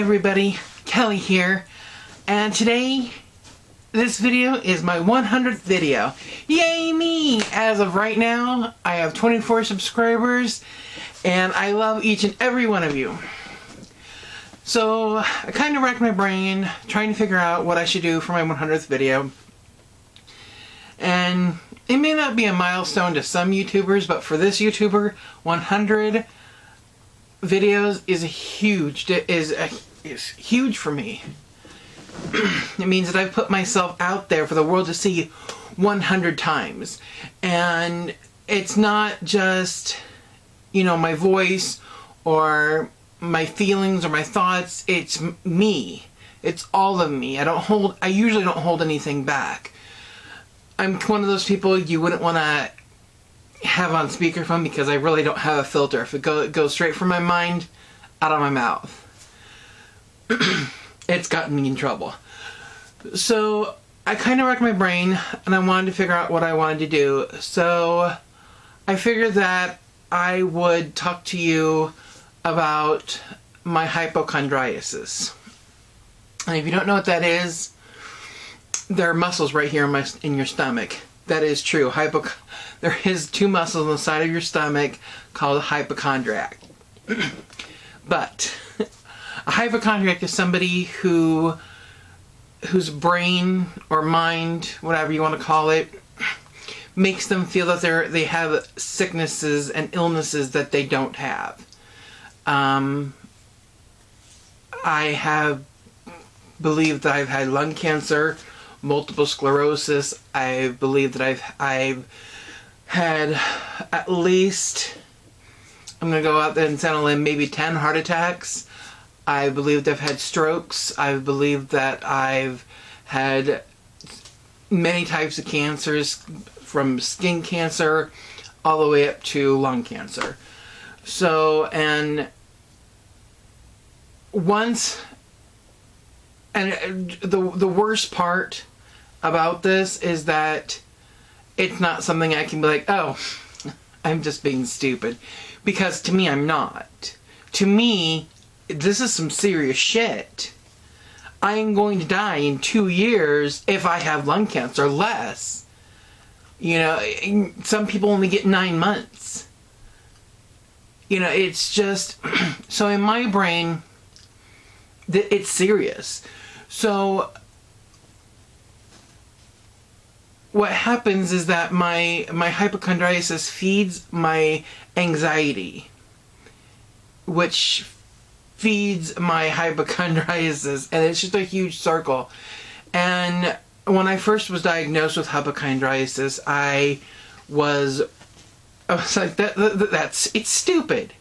everybody, Kelly here, and today this video is my 100th video. Yay me! As of right now, I have 24 subscribers and I love each and every one of you. So I kind of racked my brain trying to figure out what I should do for my 100th video. And it may not be a milestone to some YouTubers, but for this YouTuber, 100 videos is huge for me. It means that I've put myself out there for the world to see 100 times. And it's not just, you know, my voice or my feelings or my thoughts. It's me. It's all of me. I usually don't hold anything back. I'm one of those people you wouldn't want to have on speakerphone because I really don't have a filter. If it goes straight from my mind out of my mouth. It's gotten me in trouble. So I kind of racked my brain and I wanted to figure out what I wanted to do. So I figured that I would talk to you about my hypochondriasis. And if you don't know what that is, there are muscles right here in your stomach. That is true. There is two muscles on the side of your stomach called a hypochondriac. But a hypochondriac is somebody whose brain or mind, whatever you want to call it, makes them feel that they have sicknesses and illnesses that they don't have. I have believed that I've had lung cancer, multiple sclerosis. I believe that I've had at least, I'm going to go out there and settle in, maybe 10 heart attacks. I believe that I've had strokes. I believe that I've had many types of cancers, from skin cancer all the way up to lung cancer. So, and the worst part about this is that it's not something I can be like, oh, I'm just being stupid. Because to me, I'm not. To me, this is some serious shit. I am going to die in 2 years if I have lung cancer, less. You know, some people only get 9 months. You know, it's just, so in my brain, it's serious. So what happens is that my hypochondriasis feeds my anxiety, which feeds my hypochondriasis, and it's just a huge circle. And when I first was diagnosed with hypochondriasis, I was like, it's stupid.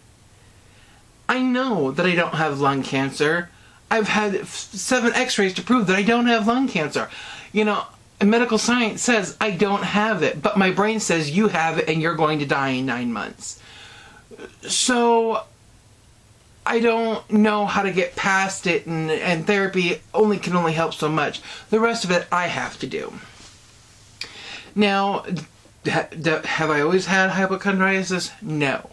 I know that I don't have lung cancer. I've had 7 x-rays to prove that I don't have lung cancer. You know, medical science says I don't have it, but my brain says you have it and you're going to die in 9 months. So I don't know how to get past it, and therapy can only help so much. The rest of it I have to do. Now, have I always had hypochondriasis? No.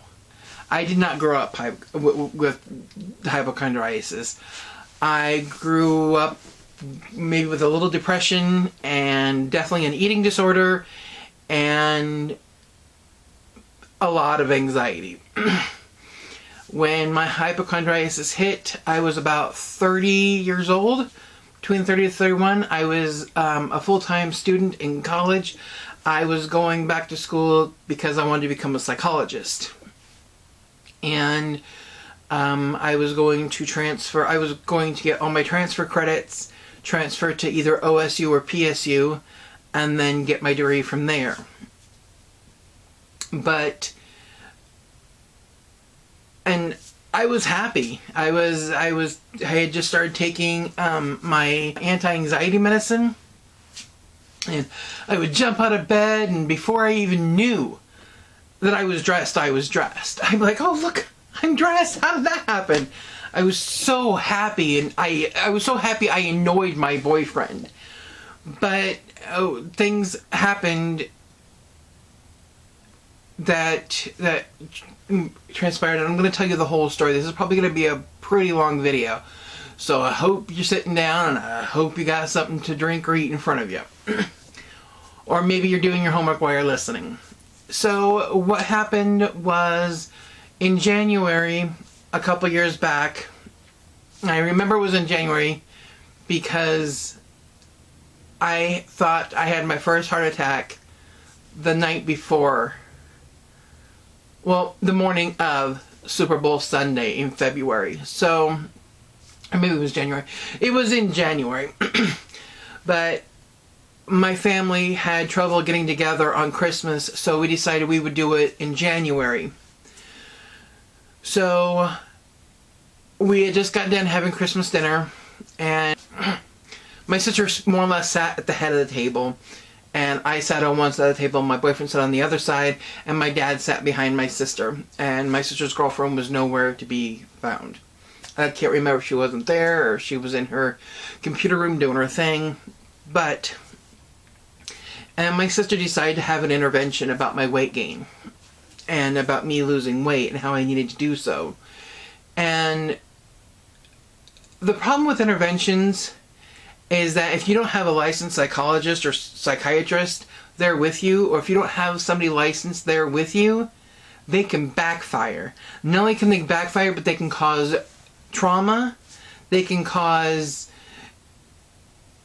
I did not grow up with hypochondriasis. I grew up maybe with a little depression and definitely an eating disorder and a lot of anxiety. When my hypochondriasis hit, I was about 30 years old. Between 30 to 31, I was a full-time student in college. I was going back to school because I wanted to become a psychologist. And I was going to get all my transfer credits, transfer to either OSU or PSU, and then get my degree from there. And I was happy. I had just started taking my anti-anxiety medicine, and I would jump out of bed, and before I even knew that I was dressed, I'd be like, oh look, I'm dressed. How did that happen? I was so happy, and I was so happy I annoyed my boyfriend. But things happened that transpired, and I'm going to tell you the whole story. This is probably going to be a pretty long video. So I hope you're sitting down, and I hope you got something to drink or eat in front of you. Or maybe you're doing your homework while you're listening. So what happened was, in January, a couple years back, I remember it was in January because I thought I had my first heart attack the night before. Well, the morning of Super Bowl Sunday in February. So, or maybe it was January. It was in January. But my family had trouble getting together on Christmas, so we decided we would do it in January. So, we had just got done having Christmas dinner, and my sister more or less sat at the head of the table, and I sat on one side of the table, my boyfriend sat on the other side, and my dad sat behind my sister, and my sister's girlfriend was nowhere to be found. I can't remember if she wasn't there, or she was in her computer room doing her thing, and my sister decided to have an intervention about my weight gain, and about me losing weight, and how I needed to do so. And the problem with interventions is that if you don't have a licensed psychologist or psychiatrist there with you, or if you don't have somebody licensed there with you, they can backfire. Not only can they backfire, but they can cause trauma. They can cause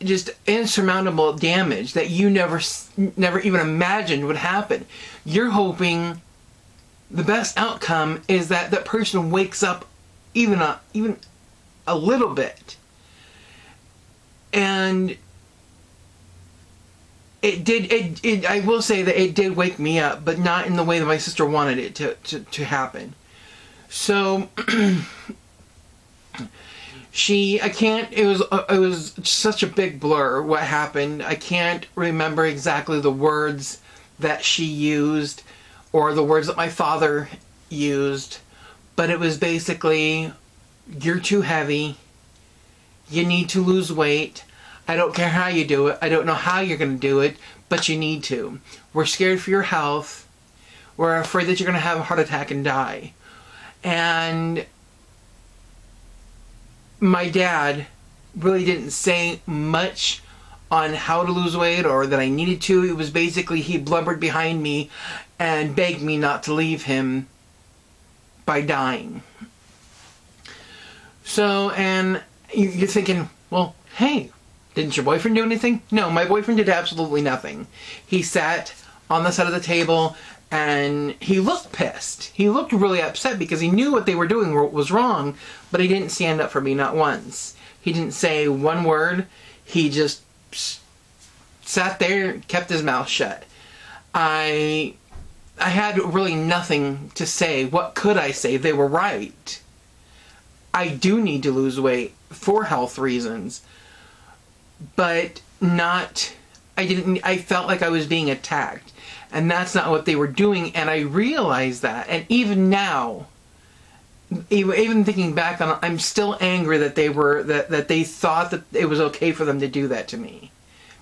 just insurmountable damage that you never even imagined would happen. You're hoping the best outcome is that that person wakes up even a little bit. And I will say that it did wake me up, but not in the way that my sister wanted it to happen. So, it was such a big blur what happened. I can't remember exactly the words that she used, or the words that my father used, but it was basically, you're too heavy, you need to lose weight, I don't care how you do it, I don't know how you're going to do it, but you need to. We're scared for your health, we're afraid that you're going to have a heart attack and die. And my dad really didn't say much on how to lose weight or that I needed to. It was basically he blubbered behind me and begged me not to leave him by dying. So, and you're thinking, well, hey, didn't your boyfriend do anything? No, my boyfriend did absolutely nothing. He sat on the side of the table and he looked pissed. He looked really upset because he knew what they were doing was wrong, but he didn't stand up for me, not once. He didn't say one word. He just sat there and kept his mouth shut. I had really nothing to say. What could I say? They were right. I do need to lose weight for health reasons, but not, I felt like I was being attacked, and that's not what they were doing, and I realized that, and even now, even thinking back on it, I'm still angry that they were, that they thought that it was okay for them to do that to me,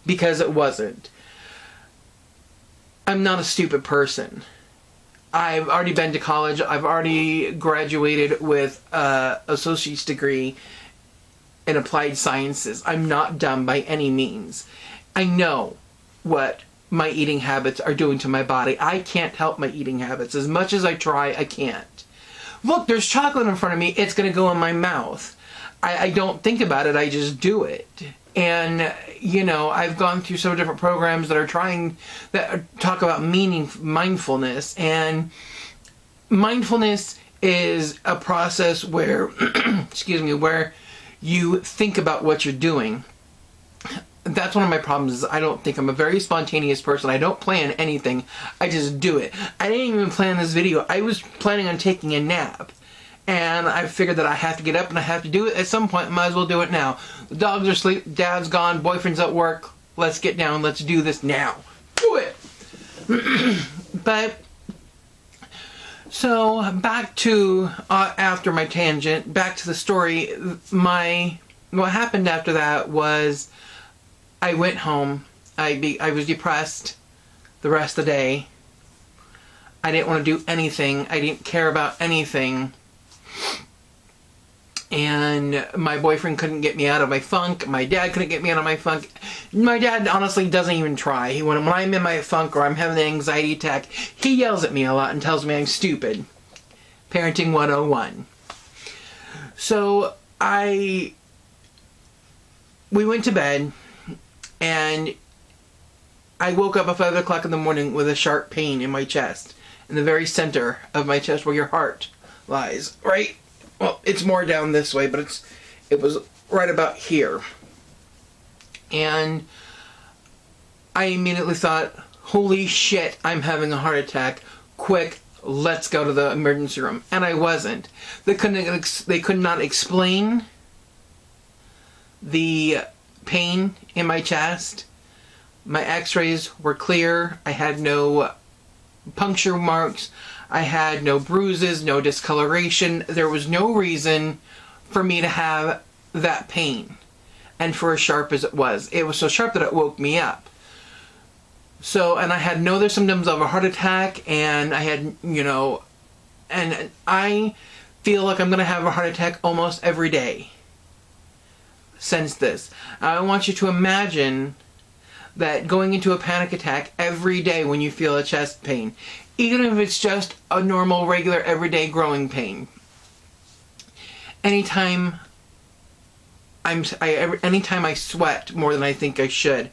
because it wasn't. I'm not a stupid person. I've already been to college. I've already graduated with an associate's degree in applied sciences. I'm not dumb by any means. I know what my eating habits are doing to my body. I can't help my eating habits. As much as I try, I can't. Look, there's chocolate in front of me. It's going to go in my mouth. I don't think about it. I just do it. And, you know, I've gone through some different programs that talk about mindfulness. And mindfulness is a process where, excuse me, where you think about what you're doing. That's one of my problems, is I don't think. I'm a very spontaneous person. I don't plan anything. I just do it. I didn't even plan this video. I was planning on taking a nap. And I figured that I have to get up and I have to do it at some point. Might as well do it now. The dogs are asleep, dad's gone, boyfriend's at work. Let's get down, let's do this now. Do it! But, so, back to, after my tangent, back to the story, what happened after that was, I went home, I was depressed the rest of the day. I didn't want to do anything, I didn't care about anything. And my boyfriend couldn't get me out of my funk. My dad couldn't get me out of my funk. My dad honestly doesn't even try. When I'm in my funk or I'm having an anxiety attack, he yells at me a lot and tells me I'm stupid. Parenting 101. So we went to bed, and I woke up at 5 o'clock in the morning with a sharp pain in my chest, in the very center of my chest where your heart lies, right? Well, it's more down this way, but it was right about here. And I immediately thought, holy shit, I'm having a heart attack. Quick, let's go to the emergency room. And I wasn't. They could not explain the pain in my chest. My x-rays were clear. I had no puncture marks. I had no bruises, no discoloration. There was no reason for me to have that pain. And for as sharp as it was so sharp that it woke me up. So, and I had no other symptoms of a heart attack, and I had, and I feel like I'm going to have a heart attack almost every day since this. I want you to imagine that going into a panic attack every day when you feel a chest pain, even if it's just a normal, regular, everyday growing pain. Anytime I sweat more than I think I should,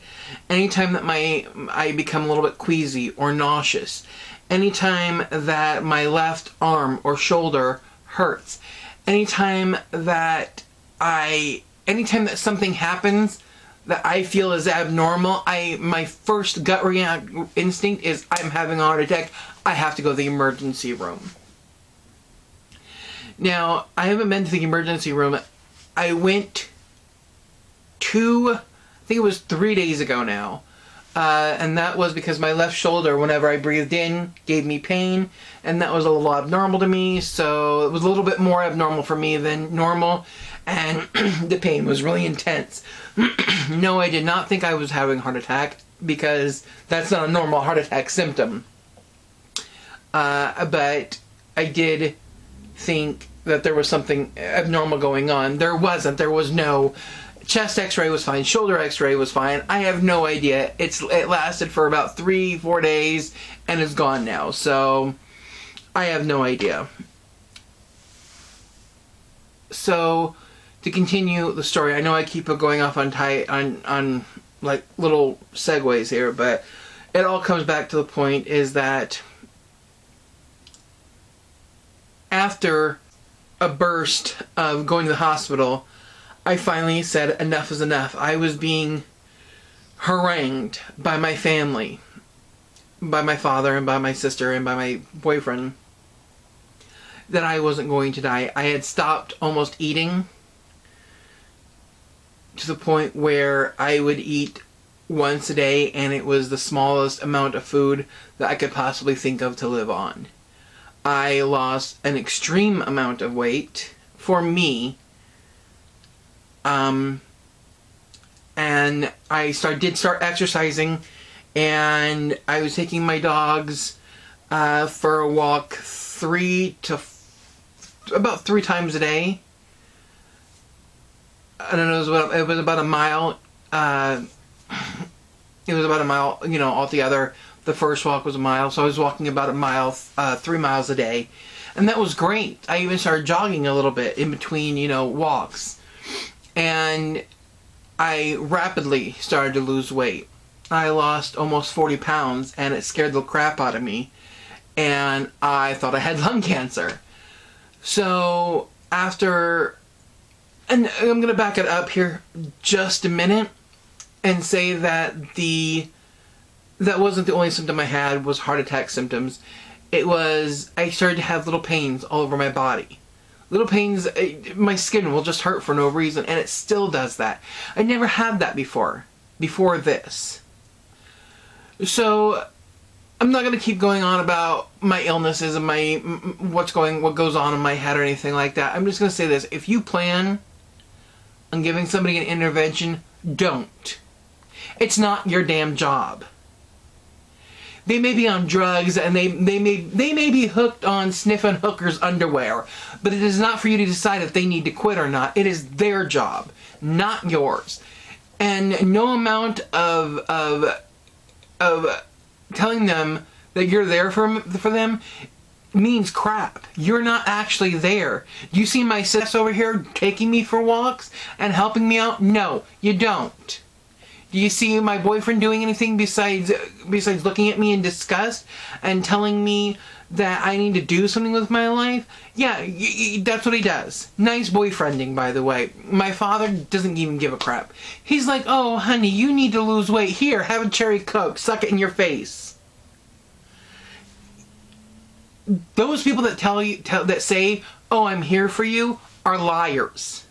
anytime that I become a little bit queasy or nauseous, anytime that my left arm or shoulder hurts, anytime that something happens that I feel is abnormal, my first gut instinct is I'm having a heart attack. I have to go to the emergency room. Now, I haven't been to the emergency room. I went I think it was 3 days ago now. And that was because my left shoulder, whenever I breathed in, gave me pain. And that was a little abnormal to me. So it was a little bit more abnormal for me than normal. And the pain was really intense. No, I did not think I was having a heart attack, because that's not a normal heart attack symptom. But I did think that there was something abnormal going on. There wasn't. There was no... Chest x-ray was fine. Shoulder x-ray was fine. I have no idea. It lasted for about 3-4 days and is gone now. So I have no idea. So to continue the story, I know I keep going off on like little segues here, but it all comes back to the point is that after a burst of going to the hospital, I finally said enough is enough. I was being harangued by my family, by my father and by my sister and by my boyfriend, that I wasn't going to die. I had stopped almost eating to the point where I would eat once a day, and it was the smallest amount of food that I could possibly think of to live on. I lost an extreme amount of weight for me. And I did start exercising, and I was taking my dogs for a walk about 3 times a day. I don't know, it was about a mile. It was about a mile, altogether. The first walk was a mile, so I was walking about a mile, 3 miles a day. And that was great. I even started jogging a little bit in between, walks. And I rapidly started to lose weight. I lost almost 40 pounds, and it scared the crap out of me. And I thought I had lung cancer. So and I'm going to back it up here just a minute and say that that wasn't the only symptom I had was heart attack symptoms. It was, I started to have little pains all over my body. Little pains, my skin will just hurt for no reason, and it still does that. I never had that before this. So, I'm not going to keep going on about my illnesses and what goes on in my head or anything like that. I'm just going to say this. If you plan on giving somebody an intervention, don't. It's not your damn job. They may be on drugs, and they may be hooked on sniffing hookers' underwear, but it is not for you to decide if they need to quit or not. It is their job, not yours. And no amount of telling them that you're there for them means crap. You're not actually there. Do you see my sis over here taking me for walks and helping me out? No, you don't. Do you see my boyfriend doing anything besides looking at me in disgust and telling me that I need to do something with my life? Yeah, that's what he does. Nice boyfriending, by the way. My father doesn't even give a crap. He's like, oh, honey, you need to lose weight. Here, have a cherry Coke. Suck it in your face. Those people that that say, oh, I'm here for you, are liars.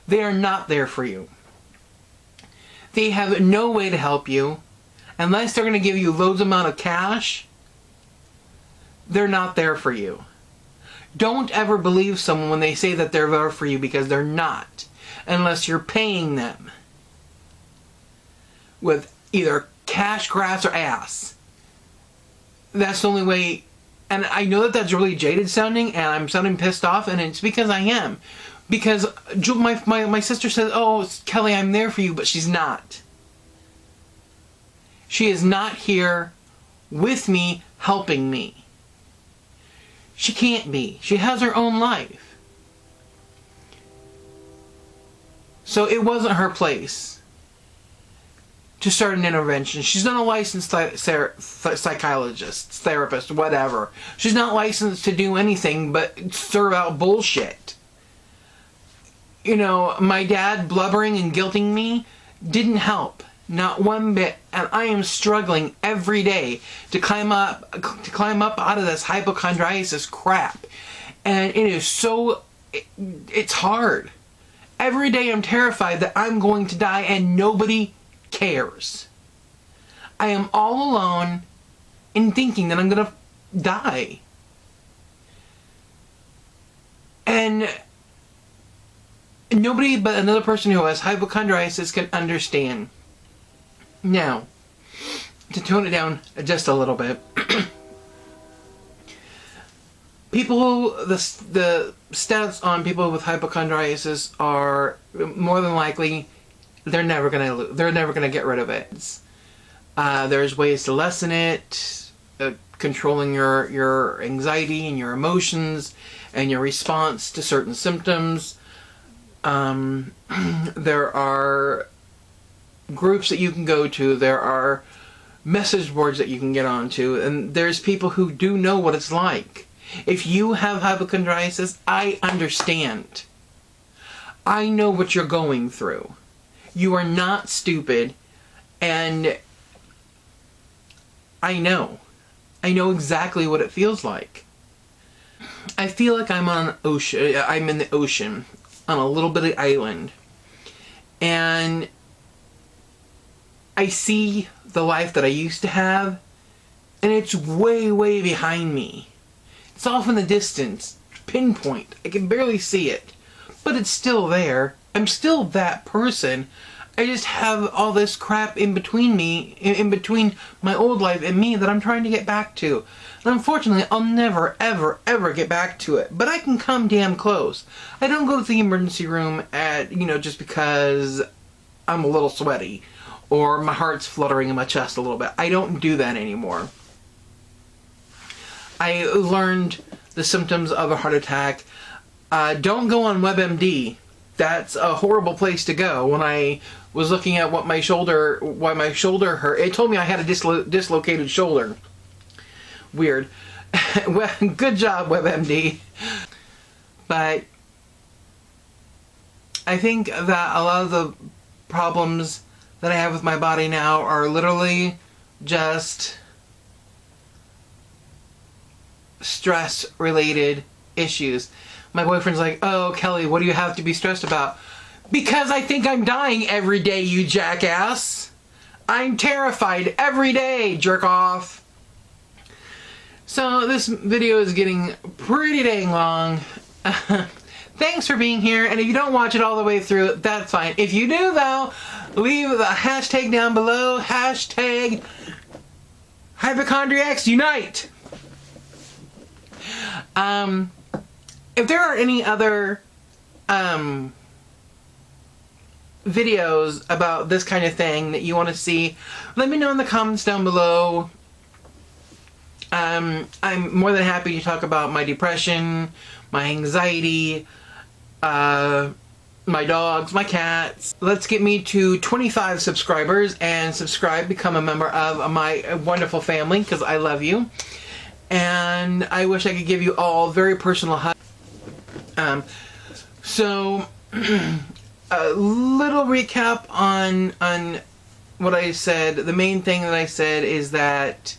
They are not there for you. They have no way to help you. Unless they're going to give you loads amount of cash, they're not there for you. Don't ever believe someone when they say that they're there for you, because they're not. Unless you're paying them with either cash, grass, or ass. That's the only way. And I know that that's really jaded sounding, and I'm sounding pissed off, and it's because I am. Because my sister says, oh, Kelly, I'm there for you, but she's not. She is not here with me, helping me. She can't be. She has her own life. So it wasn't her place to start an intervention. She's not a licensed psychologist, therapist, whatever. She's not licensed to do anything but serve out bullshit. You know, my dad blubbering and guilting me didn't help. Not one bit. And I am struggling every day to climb up out of this hypochondriasis crap. And it is so, it's hard. Every day I'm terrified that I'm going to die and nobody cares. I am all alone in thinking that I'm going to die. And nobody but another person who has hypochondriasis can understand. Now, to tone it down just a little bit, the stats on people with hypochondriasis are more than likely they're never gonna get rid of it. There's ways to lessen it, controlling your anxiety and your emotions and your response to certain symptoms. There are groups that you can go to, there are message boards that you can get onto, and there's people who do know what it's like. If you have hypochondriasis, I understand. I know what you're going through. You are not stupid, and I know exactly what it feels like. I feel like I'm on an ocean. I'm in the ocean on a little bitty island, and I see the life that I used to have, and it's way, way behind me. It's off in the distance, pinpoint. I can barely see it, but it's still there. I'm still that person. I just have all this crap in between me, in between my old life and me, that I'm trying to get back to. And unfortunately, I'll never, ever, ever get back to it. But I can come damn close. I don't go to the emergency room just because I'm a little sweaty or my heart's fluttering in my chest a little bit. I don't do that anymore. I learned the symptoms of a heart attack. Don't go on WebMD. That's a horrible place to go. When I was looking at why my shoulder hurt, it told me I had a dislocated shoulder. Weird. Well, good job, WebMD. But I think that a lot of the problems that I have with my body now are literally just stress-related issues. My boyfriend's like, oh, Kelly, what do you have to be stressed about? Because I think I'm dying every day, you jackass. I'm terrified every day, jerk off. So this video is getting pretty dang long. Thanks for being here, and if you don't watch it all the way through, that's fine. If you do, though, leave the hashtag down below, hashtag Hypochondriacs, unite! If there are any other videos about this kind of thing that you want to see, let me know in the comments down below. I'm more than happy to talk about my depression, my anxiety, my dogs, my cats. Let's get me to 25 subscribers and subscribe, become a member of my wonderful family, because I love you. And I wish I could give you all very personal hugs. So a little recap on what I said. The main thing that I said is that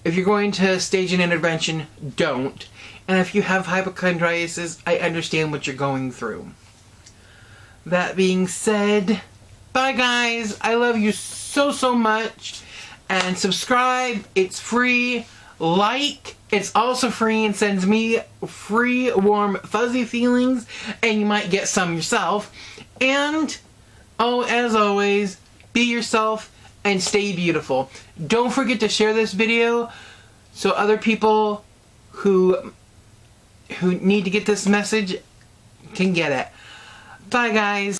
if you're going to stage an intervention, don't. And if you have hypochondriasis, I understand what you're going through. That being said, bye guys. I love you so much. And subscribe. It's free. Like. It's also free and sends me free, warm, fuzzy feelings. And you might get some yourself. And, oh, as always, be yourself and stay beautiful. Don't forget to share this video so other people who need to get this message can get it. Bye guys.